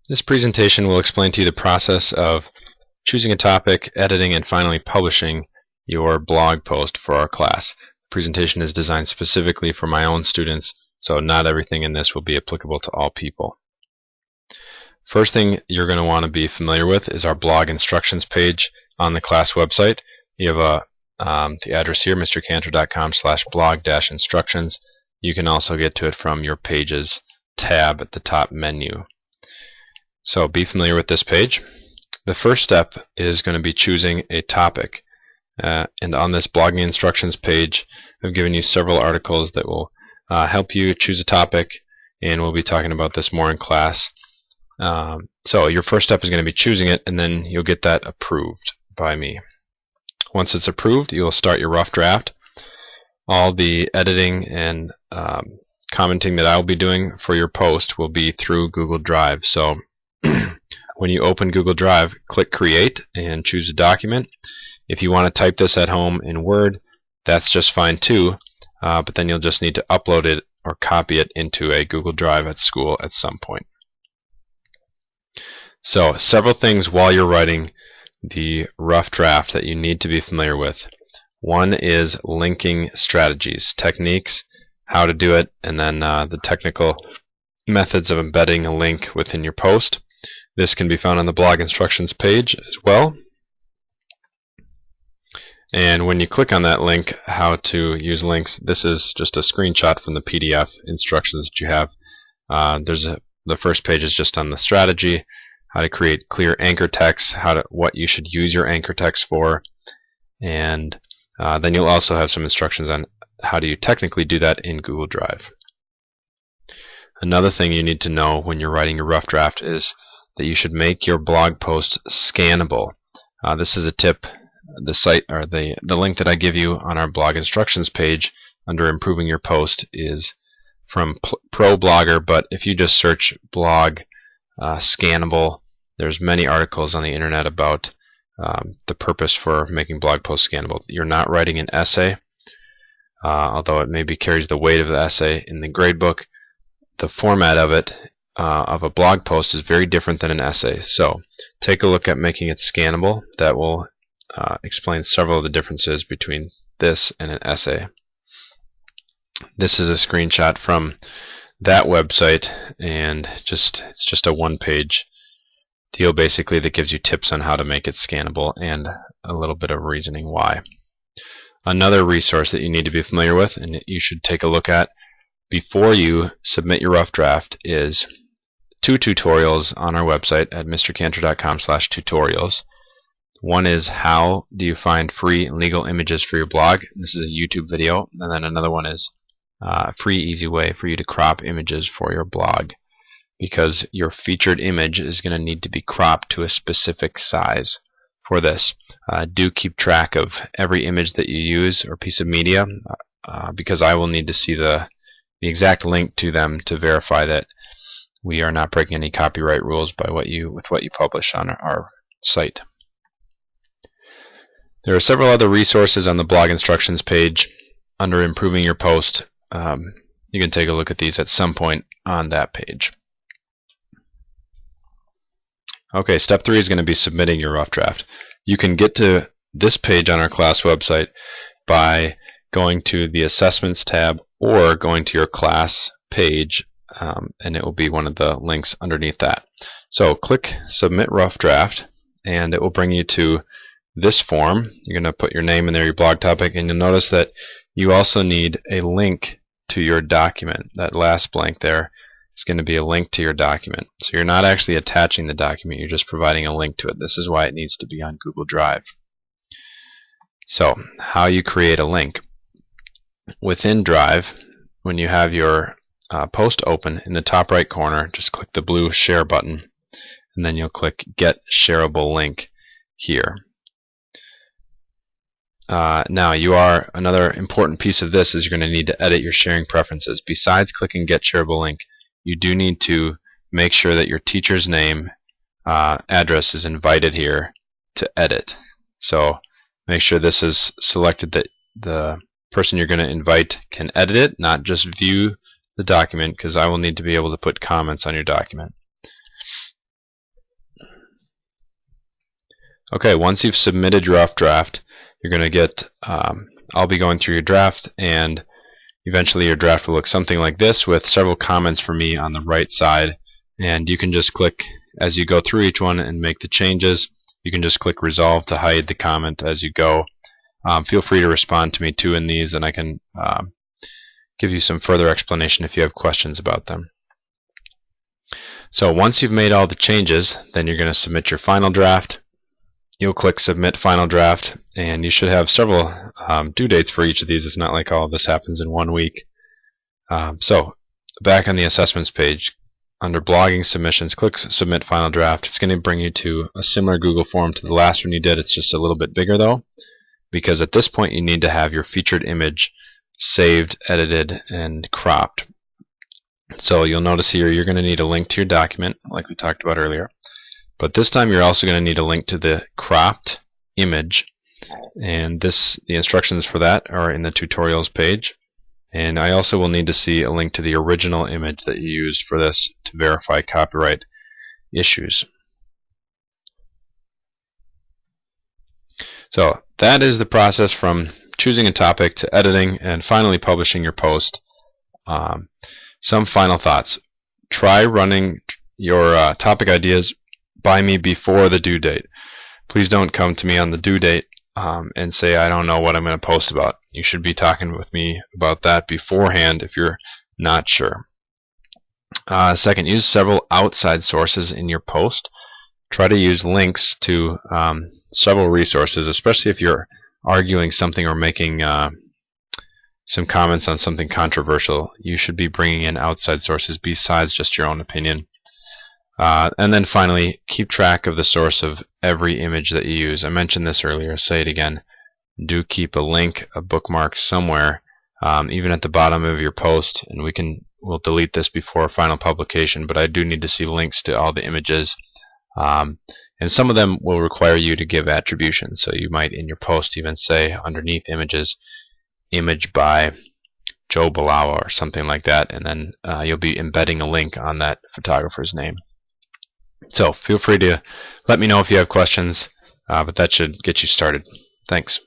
This presentation will explain to you the process of choosing a topic, editing, and finally publishing your blog post for our class. The presentation is designed specifically for my own students, so not everything in this will be applicable to all people. First thing you're going to want to be familiar with is our blog instructions page on the class website. You have the address here, mrcantor.com/blog-instructions. You can also get to it from your Pages tab at the top menu. So be familiar with this page. The first step is going to be choosing a topic. And on this blogging instructions page, I've given you several articles that will help you choose a topic, and we'll be talking about this more in class. So your first step is going to be choosing it, and then you'll get that approved by me. Once it's approved, you'll start your rough draft. All the editing and commenting that I'll be doing for your post will be through Google Drive. So when you open Google Drive, click Create and choose a document. If you want to type this at home in Word, that's just fine too, but then you'll just need to upload it or copy it into a Google Drive at school at some point. So several things while you're writing the rough draft that you need to be familiar with. One is linking strategies, techniques, how to do it, and then the technical methods of embedding a link within your post. This can be found on the blog instructions page as well. And when you click on that link, how to use links, this is just a screenshot from the PDF instructions that you have. The first page is just on the strategy, how to create clear anchor text, what you should use your anchor text for, and then you'll also have some instructions on how do you technically do that in Google Drive. Another thing you need to know when you're writing your rough draft is that you should make your blog post scannable. This is a tip. The site or the link that I give you on our blog instructions page under improving your post is from ProBlogger, but if you just search blog scannable, there's many articles on the internet about the purpose for making blog posts scannable. You're not writing an essay, although it maybe carries the weight of the essay in the gradebook. The format of it, of a blog post, is very different than an essay. So take a look at making it scannable. That will explain several of the differences between this and an essay. This is a screenshot from that website, and it's just a one-page deal basically that gives you tips on how to make it scannable and a little bit of reasoning why. Another resource that you need to be familiar with and that you should take a look at before you submit your rough draft is two tutorials on our website at mrcantor.com/tutorials. One is how do you find free legal images for your blog. This is a YouTube video. And then another one is a free, easy way for you to crop images for your blog, because your featured image is going to need to be cropped to a specific size for this. Do keep track of every image that you use or piece of media, because I will need to see the exact link to them to verify that we are not breaking any copyright rules with what you publish on our site. There are several other resources on the blog instructions page under improving your post. You can take a look at these at some point on that page. Okay, step 3 is going to be submitting your rough draft. You can get to this page on our class website by going to the Assessments tab or going to your class page, and it will be one of the links underneath that. So click Submit Rough Draft, and it will bring you to this form. You're going to put your name in there, your blog topic, and you'll notice that you also need a link to your document. That last blank there is going to be a link to your document. So you're not actually attaching the document, you're just providing a link to it. This is why it needs to be on Google Drive. So how you create a link. Within Drive, when you have your post open, in the top right corner, just click the blue Share button, and then you'll click Get Shareable Link here. Now, another important piece of this is you're going to need to edit your sharing preferences. Besides clicking Get Shareable Link, you do need to make sure that your teacher's name, address is invited here to edit. So make sure this is selected, that the person you're going to invite can edit it, not just view the document, because I will need to be able to put comments on your document. Okay, once you've submitted your rough draft, you're going to get, I'll be going through your draft, and eventually your draft will look something like this with several comments for me on the right side, and you can just click as you go through each one and make the changes. You can just click resolve to hide the comment as you go. Feel free to respond to me too in these, and I can give you some further explanation if you have questions about them. So once you've made all the changes, then you're going to submit your final draft. You'll click submit final draft, and you should have several due dates for each of these. It's not like all of this happens in 1 week. So back on the assessments page, under blogging submissions, click submit final draft. It's going to bring you to a similar Google form to the last one you did. It's just a little bit bigger though, because at this point you need to have your featured image saved, edited, and cropped. So you'll notice here you're going to need a link to your document like we talked about earlier. But this time you're also going to need a link to the cropped image, and the instructions for that are in the tutorials page. And I also will need to see a link to the original image that you used for this to verify copyright issues. So that is the process from choosing a topic to editing and finally publishing your post. Some final thoughts. Try running your topic ideas by me before the due date. Please don't come to me on the due date and say I don't know what I'm going to post about. You should be talking with me about that beforehand if you're not sure. Second, use several outside sources in your post. Try to use links to several resources, especially if you're arguing something or making some comments on something controversial. You should be bringing in outside sources besides just your own opinion. And then finally, keep track of the source of every image that you use. I mentioned this earlier, say it again. Do keep a link, a bookmark somewhere, even at the bottom of your post, and we'll delete this before final publication, but I do need to see links to all the images. And some of them will require you to give attribution, so you might in your post even say underneath images, image by Joe Balawa or something like that, and then you'll be embedding a link on that photographer's name. So feel free to let me know if you have questions, but that should get you started. Thanks.